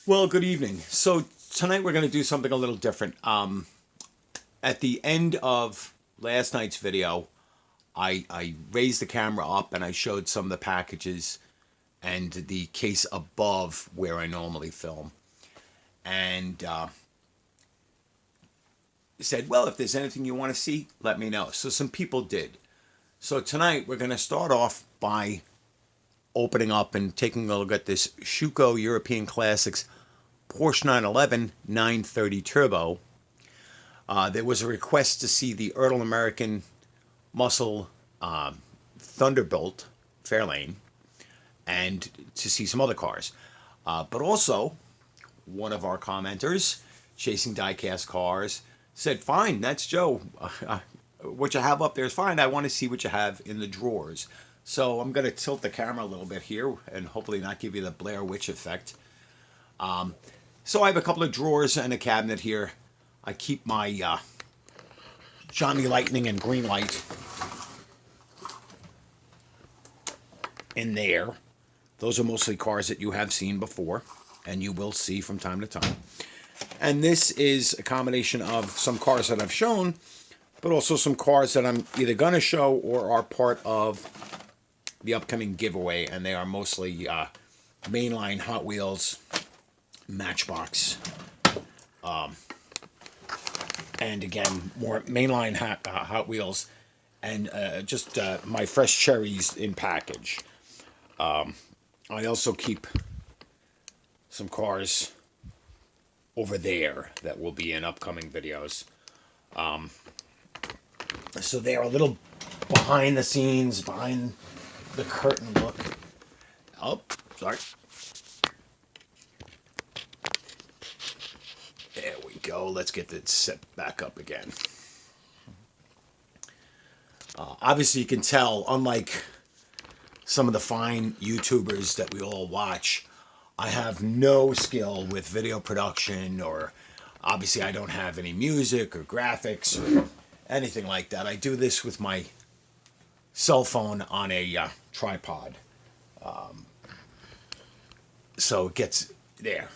Well, good evening. So tonight we're going to do something a little different. At the end of last night's video, I raised the camera up and I showed some of the packages and the case above where I normally film. And said, well, if there's anything you want to see, let me know. So some people did. So tonight we're going to start off by opening up and taking a look at this Schuco European Classics Porsche 911 930 Turbo. There was a request to see the Ertl American Muscle Thunderbolt Fairlane and to see some other cars. But also, one of our commenters, Chasing Diecast Cars, said, fine, that's Joe. What you have up there is fine. I want to see what you have in the drawers. So I'm going to tilt the camera a little bit here and hopefully not give you the Blair Witch effect. So I have a couple of drawers and a cabinet here. I keep my Johnny Lightning and Green Light in there. Those are mostly cars that you have seen before and you will see from time to time. And this is a combination of some cars that I've shown, but also some cars that I'm either going to show or are part of the upcoming giveaway. And they are mostly mainline Hot Wheels, Matchbox, and again, more mainline Hot Wheels, and just my fresh cherries in package. I also keep some cars over there that will be in upcoming videos. So they're a little behind the scenes, behind the curtain look. Oh, sorry. There we go. Let's get this set back up again. Obviously, you can tell, unlike some of the fine YouTubers that we all watch, I have no skill with video production, or obviously I don't have any music or graphics or anything like that. I do this with my cell phone on a tripod. So it gets there.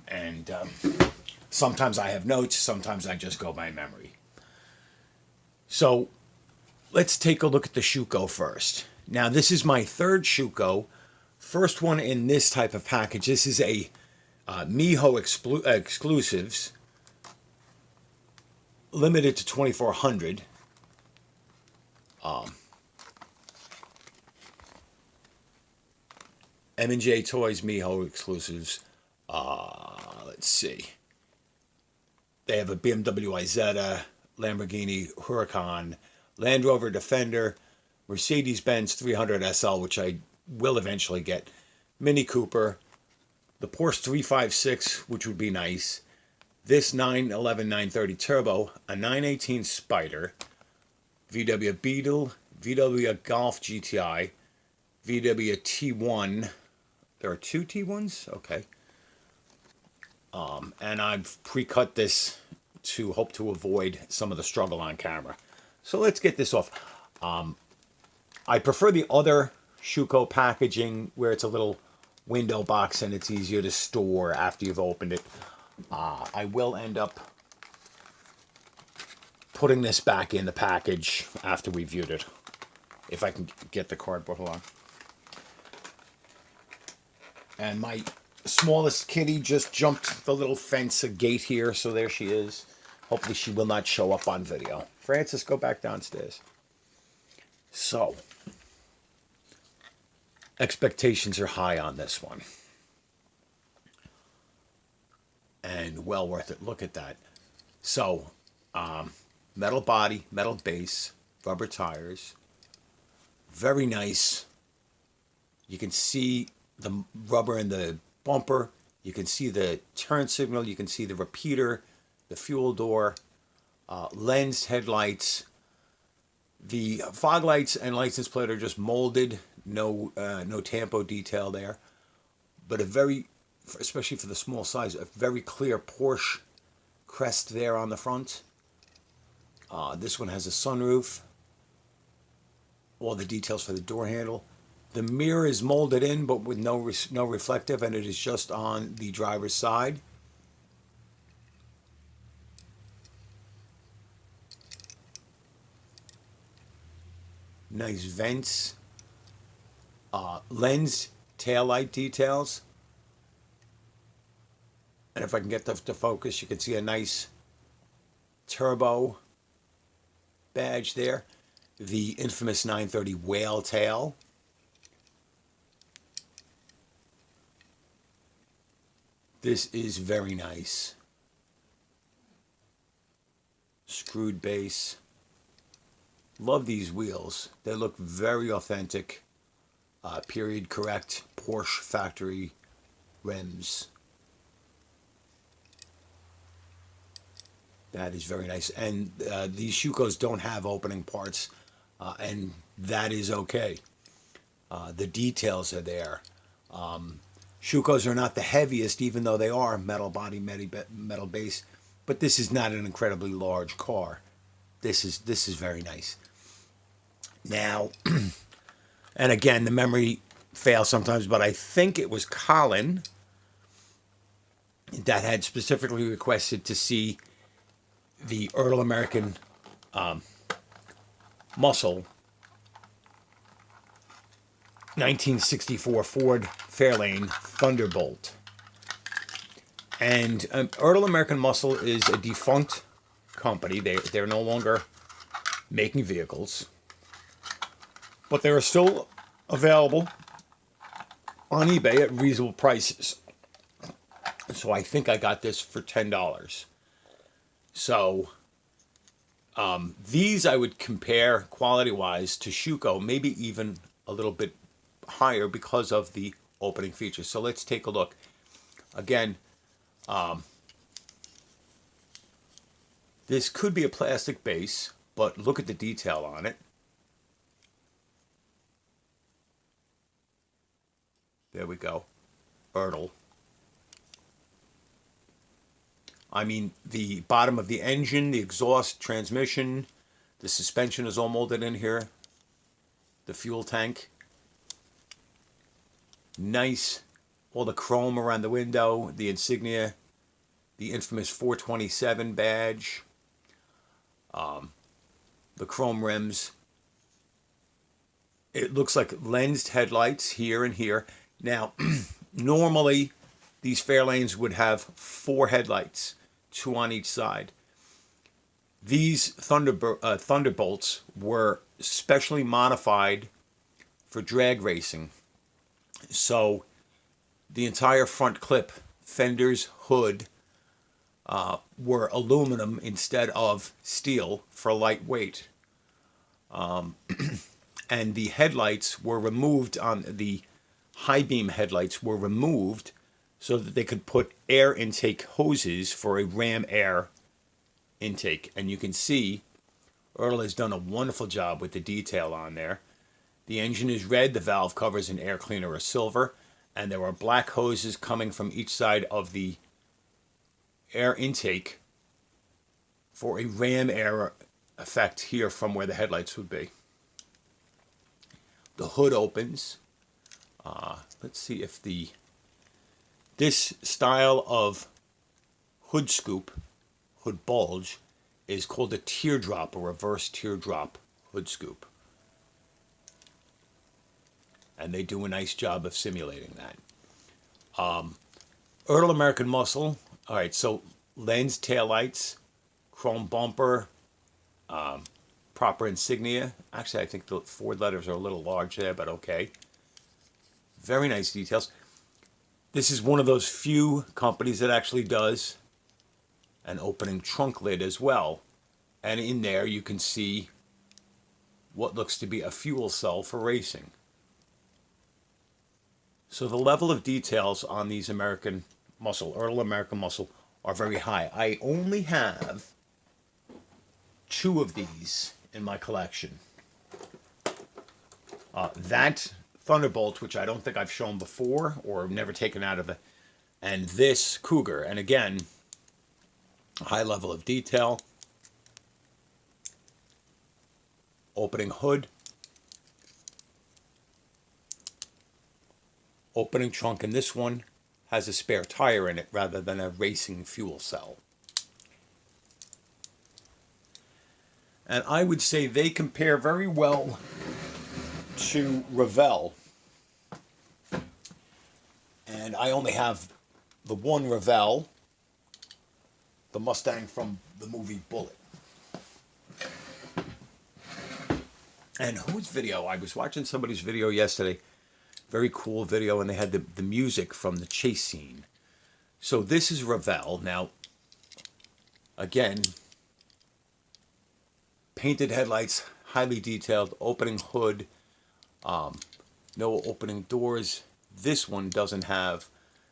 And sometimes I have notes, sometimes I just go by memory. So let's take a look at the Schuco first. Now, this is my third Schuco. First one in this type of package. This is a Miho exclusives, limited to 2,400. M&J Toys Miho exclusives. Let's see. They have a BMW Isetta, Lamborghini Huracan, Land Rover Defender, Mercedes-Benz 300 SL, which I will eventually get, Mini Cooper, the Porsche 356, which would be nice, this 911 930 Turbo, a 918 Spider, VW Beetle, VW Golf GTI, VW T1. There are two T1s? Okay. And I've pre-cut this to hope to avoid some of the struggle on camera. So let's get this off. I prefer the other Schuco packaging where it's a little window box and it's easier to store after you've opened it. I will end up putting this back in the package after we viewed it, if I can get the cardboard. Hold on. And my smallest kitty just jumped the little fence, a gate here, so there she is. Hopefully she will not show up on video. Francis, go back downstairs. So, expectations are high on this one. And well worth it. Look at that. So, metal body, metal base, rubber tires. Very nice. You can see the rubber in the bumper. You can see the turn signal. You can see the repeater, the fuel door, lensed headlights. The fog lights and license plate are just molded. No tampo detail there. But a very, especially for the small size, a very clear Porsche crest there on the front. This one has a sunroof. All the details for the door handle. The mirror is molded in, but with no reflective, and it is just on the driver's side. Nice vents. Lens taillight details. And if I can get the focus, you can see a nice turbo badge there. The infamous 930 whale tail. This is very nice. Screwed base. Love these wheels. They look very authentic. Period correct Porsche factory rims. That is very nice. And these Schucos don't have opening parts, and that is okay. The details are there. Schucos are not the heaviest, even though they are metal body, metal base. But this is not an incredibly large car. This is very nice. Now, and again, the memory fails sometimes, but I think it was Colin that had specifically requested to see the Ertl American Muscle 1964 Ford Fairlane Thunderbolt. And Ertl American Muscle is a defunct company. They're no longer making vehicles, but they are still available on eBay at reasonable prices. So I think I got this for $10. So these I would compare quality-wise to Schuco, maybe even a little bit higher because of the opening features. So let's take a look. Again, this could be a plastic base, but look at the detail on it. There we go. Ertl. I mean, the bottom of the engine, the exhaust, transmission, the suspension is all molded in here. The fuel tank. Nice. All the chrome around the window, the insignia, the infamous 427 badge, the chrome rims. It looks like lensed headlights here and here. Now, normally these Fairlanes would have 4 headlights, 2 on each side. These Thunderbolts were specially modified for drag racing. So the entire front clip, fenders, hood, were aluminum instead of steel for lightweight. And the headlights were removed on the high beam headlights were removed so that they could put air intake hoses for a ram air intake. And you can see Ertl has done a wonderful job with the detail on there. The engine is red, the valve covers and air cleaner are silver, and there are black hoses coming from each side of the air intake for a ram air effect here from where the headlights would be. The hood opens. Let's see if this style of hood scoop, hood bulge, is called a teardrop, a reverse teardrop hood scoop. And they do a nice job of simulating that. Ertl American Muscle. All right, so lens taillights, chrome bumper, proper insignia. Actually, I think the Ford letters are a little large there, but okay. Very nice details. This is one of those few companies that actually does an opening trunk lid as well. And in there you can see what looks to be a fuel cell for racing. So the level of details on these American Muscle, Ertl American Muscle, are very high. I only have 2 of these in my collection. That Thunderbolt, which I don't think I've shown before or never taken out of the, and this Cougar. And again, high level of detail. Opening hood. opening trunk, and this one has a spare tire in it rather than a racing fuel cell. And I would say they compare very well to Revell. And I only have the one Revell, the Mustang from the movie Bullet. And whose video? I was watching somebody's video yesterday. Very cool video, and they had the music from the chase scene. So this is Revell. Now, again, painted headlights, highly detailed, opening hood, no opening doors. This one doesn't have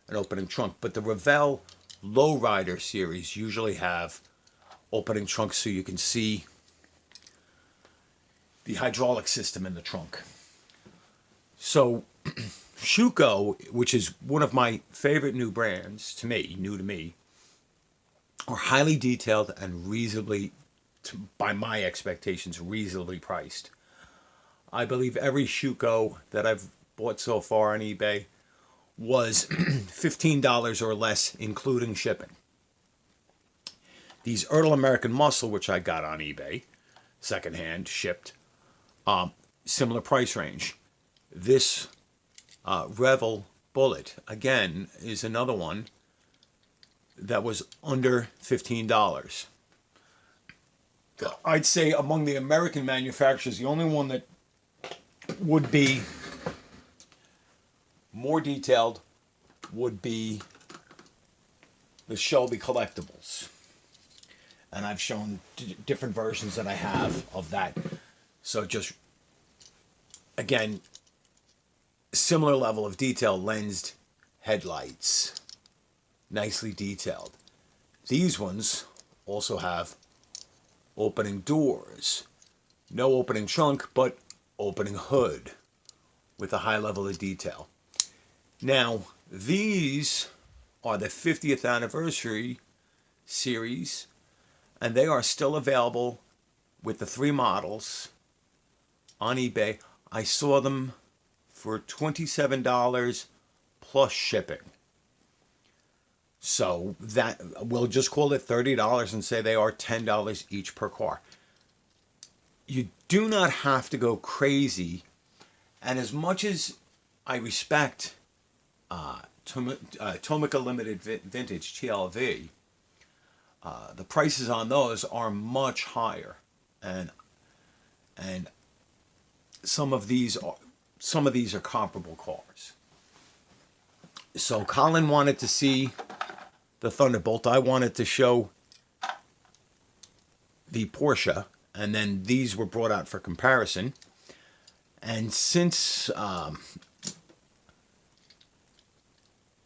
an opening trunk, but the Revell Lowrider series usually have opening trunks so you can see the hydraulic system in the trunk. So Schuco, which is one of my favorite new brands new to me, are highly detailed and reasonably, by my expectations, reasonably priced. I believe every Schuco that I've bought so far on eBay was $15 or less, including shipping. These Ertl American Muscle, which I got on eBay, secondhand, shipped, similar price range. This Revell Bullet, again, is another one that was under $15. I'd say among the American manufacturers, the only one that would be more detailed would be the Shelby Collectibles. And I've shown different versions that I have of that. So just, again, similar level of detail, lensed headlights, nicely detailed. These ones also have opening doors, no opening trunk, but opening hood with a high level of detail. Now, these are the 50th anniversary series, and they are still available with the 3 models on eBay. I saw them for $27 plus shipping. So that, we'll just call it $30 and say they are $10 each per car. You do not have to go crazy. And as much as I respect Tomica Limited Vintage, TLV, the prices on those are much higher. And some of these are comparable cars. So Colin wanted to see the Thunderbolt. I wanted to show the Porsche, and then these were brought out for comparison. And since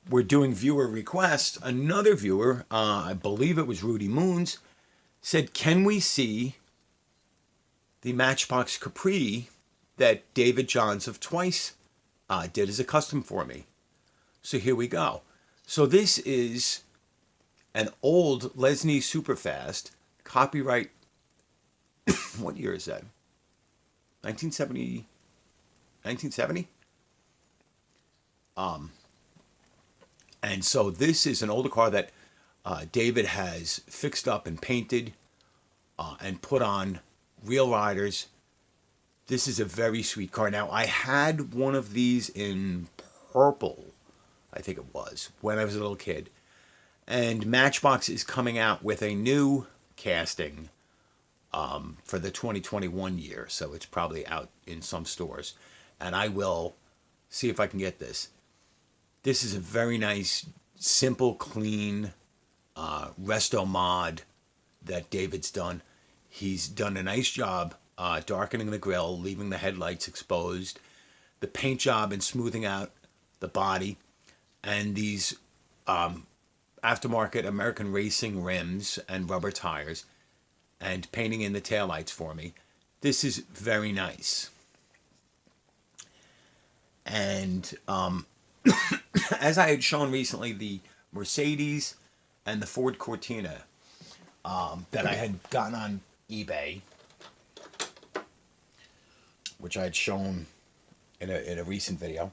we're doing viewer requests, another viewer, I believe it was Rudy Moons, said, can we see the Matchbox Capri that David Johns of Twice did as a custom for me? So here we go. So this is an old Lesney Superfast, copyright, what year is that? 1970? And so this is an older car that David has fixed up and painted and put on real riders. This is a very sweet car. Now, I had one of these in purple, I think it was, when I was a little kid. And Matchbox is coming out with a new casting for the 2021 year. So it's probably out in some stores. And I will see if I can get this. This is a very nice, simple, clean resto mod that David's done. He's done a nice job darkening the grille, leaving the headlights exposed, the paint job and smoothing out the body, and these aftermarket American racing rims and rubber tires, and painting in the taillights for me. This is very nice. And as I had shown recently, the Mercedes and the Ford Cortina that I had gotten on eBay, which I had shown in a recent video.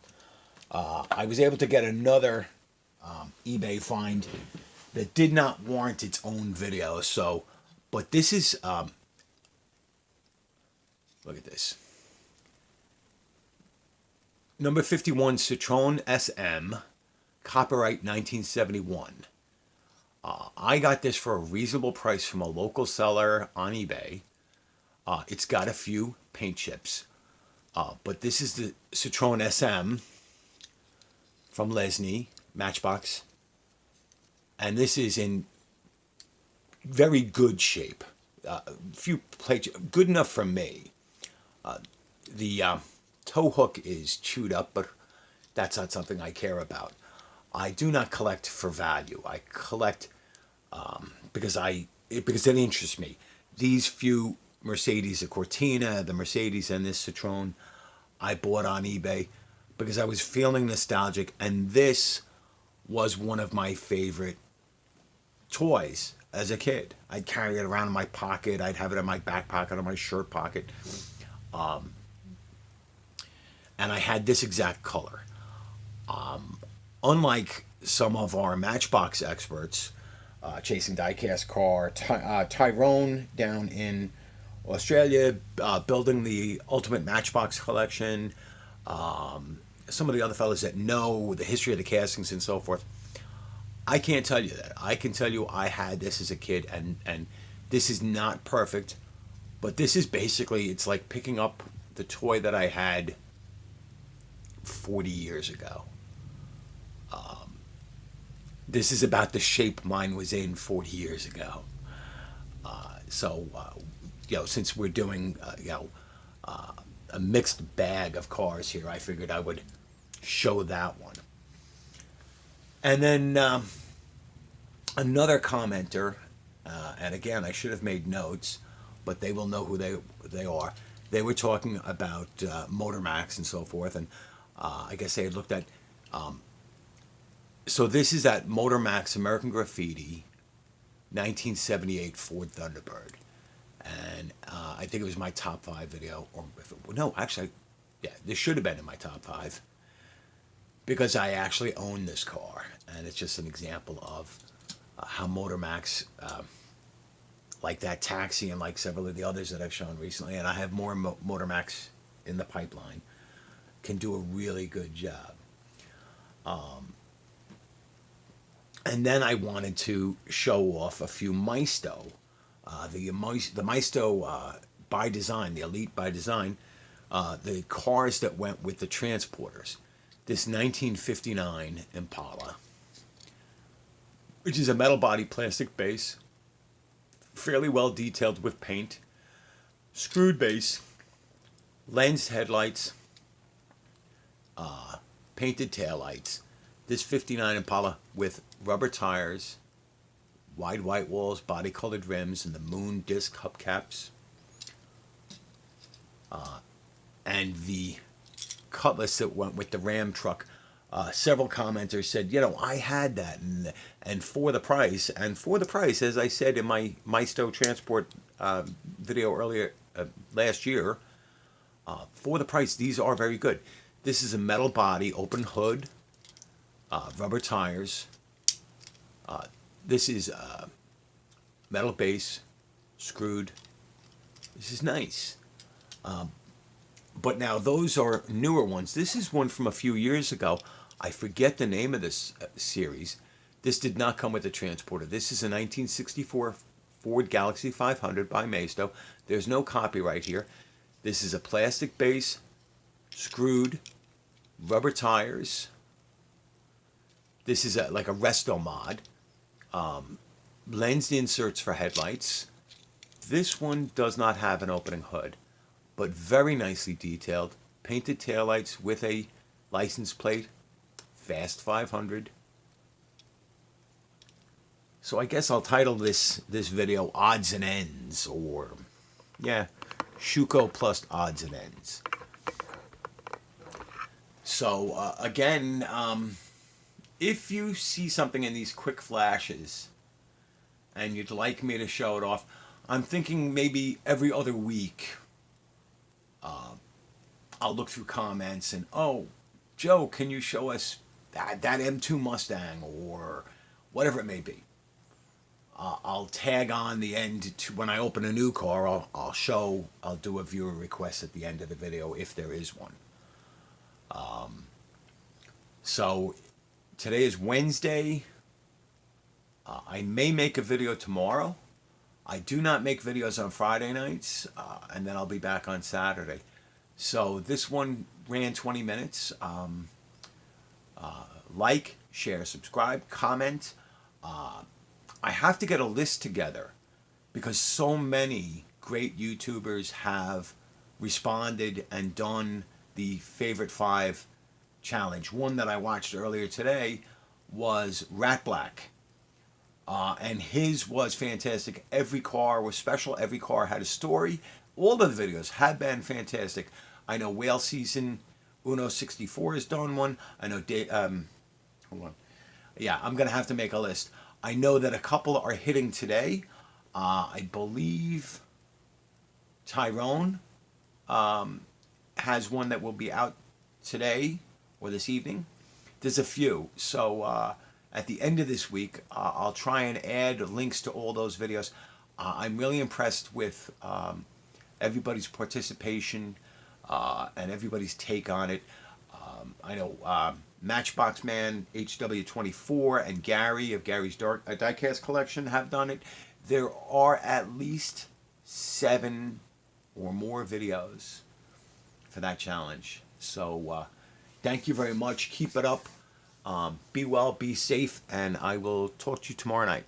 I was able to get another eBay find that did not warrant its own video. So, but this is, look at this. Number 51 Citroen SM, copyright 1971. I got this for a reasonable price from a local seller on eBay. It's got a few paint chips, but this is the Citroen SM from Lesney, Matchbox, and this is in very good shape. Few plates, good enough for me. The tow hook is chewed up, but that's not something I care about. I do not collect for value. I collect because it interests me. These few Mercedes, the Cortina, the Mercedes, and this Citroen, I bought on eBay because I was feeling nostalgic, and this was one of my favorite toys as a kid. I'd carry it around in my pocket. I'd have it in my back pocket or my shirt pocket. And I had this exact color. Unlike some of our Matchbox experts, Chasing Diecast Car, Tyrone down in Australia, building the ultimate Matchbox collection, some of the other fellas that know the history of the castings and so forth, I can't tell you that. I can tell you I had this as a kid, and this is not perfect, but this is basically, it's like picking up the toy that I had 40 years ago. This is about the shape mine was in 40 years ago. Since we're doing, a mixed bag of cars here, I figured I would show that one. And then another commenter, and again, I should have made notes, but they will know who they are. They were talking about Motor Max and so forth, and I guess they had looked at. So this is that Motor Max American Graffiti, 1978 Ford Thunderbird, and I think it was my top 5 video, or this should have been in my top 5 because I actually own this car, and it's just an example of how Motor Max, like that Taxi and like several of the others that I've shown recently, and I have more Motor Max in the pipeline, can do a really good job. And then I wanted to show off a few Maisto. The Maisto by design, the Elite by design, the cars that went with the transporters. This 1959 Impala, which is a metal body, plastic base, fairly well detailed with paint, screwed base, lensed headlights, painted taillights. This 59 Impala with rubber tires, wide white walls, body colored rims, and the moon disc hubcaps. And the Cutlass that went with the Ram truck. Several commenters said, I had that, and for the price, as I said in my Maisto Transport video earlier last year, for the price, these are very good. This is a metal body, open hood, rubber tires. This is metal base, screwed. This is nice. But now those are newer ones. This is one from a few years ago. I forget the name of this series. This did not come with a transporter. This is a 1964 Ford Galaxy 500 by Maisto. There's no copyright here. This is a plastic base, screwed, rubber tires. This is like a resto mod. Lensed inserts for headlights. This one does not have an opening hood, but very nicely detailed. Painted taillights with a license plate. Fast 500. So I guess I'll title this video Odds and Ends, or Schuco plus Odds and Ends. So again, if you see something in these quick flashes and you'd like me to show it off, I'm thinking maybe every other week I'll look through comments and, Joe, can you show us that M2 Mustang or whatever it may be? I'll tag on the end to when I open a new car. I'll do a viewer request at the end of the video if there is one. So today is Wednesday. I may make a video tomorrow. I do not make videos on Friday nights, and then I'll be back on Saturday. So this one ran 20 minutes. Like, share, subscribe, comment. I have to get a list together because so many great YouTubers have responded and done the favorite 5 challenge. One that I watched earlier today was Rat Black. And his was fantastic. Every car was special. Every car had a story. All of the videos have been fantastic. I know Whale Season Uno 64 has done one. I know hold on. Yeah, I'm going to have to make a list. I know that a couple are hitting today. I believe Tyrone has one that will be out today or this evening. There's a few. So at the end of this week, I'll try and add links to all those videos. I'm really impressed with everybody's participation and everybody's take on it. I know Matchbox Man, HW24, and Gary of Gary's Diecast Collection have done it. There are at least 7 or more videos for that challenge. So thank you very much. Keep it up. Be well, be safe, and I will talk to you tomorrow night.